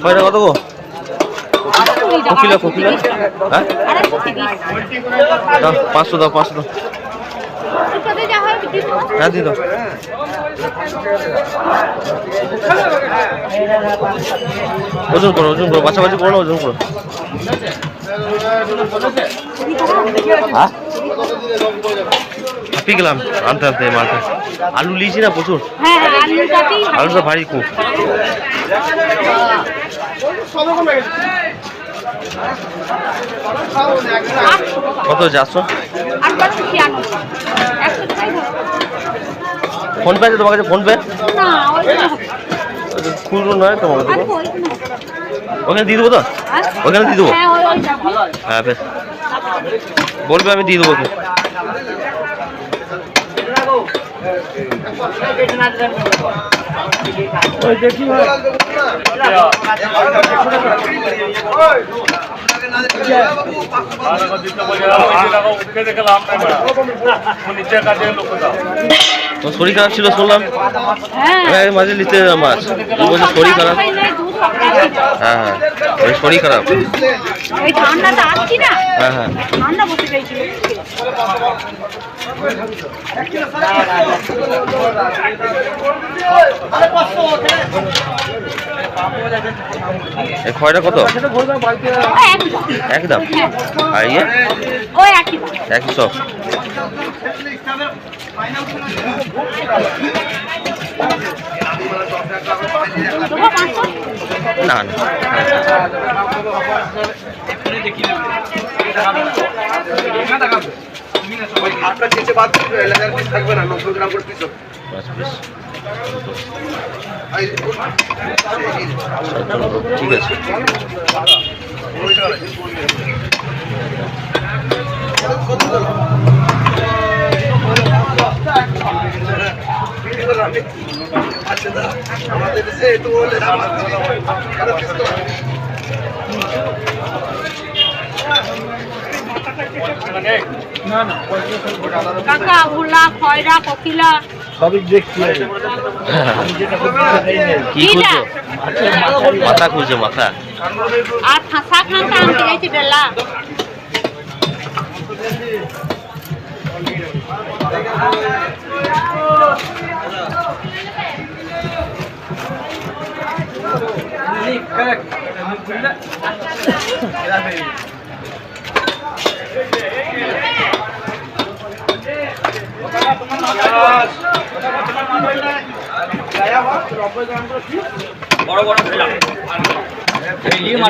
কয়টা কত গো? কোকিলা কোকিলা হ্যাঁ 500 দাও 500 দাও। হ্যাঁ দিয়ে দাও। ওজন করো বাছাবাছি করো না, ওজন করো। হ্যাঁ হাঁপি গেলাম আনতে মালটা। আলু লিয়েছি না প্রচুর, আলুটা ভারী খুব। কত 400? ফোন পে আছে তোমার কাছে? ফোন পে খুচরো নয় তোমার কাছে? ওখানে দিয়ে দেবো তো, ওখানে দিয়ে দেবো। হ্যাঁ বেশ, বলবে আমি দিয়ে দেবো। শরীর খারাপ ছিল শুনলাম, মাঝে নিতে মাছ বলছে শরীর খারাপ। হ্যাঁ হ্যাঁ শরীর খারাপ। হ্যাঁ হ্যাঁ এই খয়টা কত? একদম। আর ইয়ে একই সব। না না ঠিক আছে। কাকা ভোলা খয়রা কোকিলা সবই দেখছি। কি খুঁজছো? মাথা খুঁজছো? মাথা আর ফাঁসা খানটা আনতে গেছি বেলা।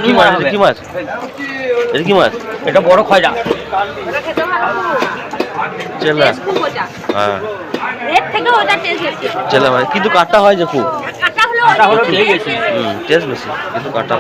কি মাছ? এটা কি মাছ? এটা বড় খয়রা চেলা। হ্যাঁ চেলা মাছ, কিন্তু কাটা হয় যে খুব। কাটা হলো টেস্ট বেশি টেস্ট বেশি কিন্তু কাটা।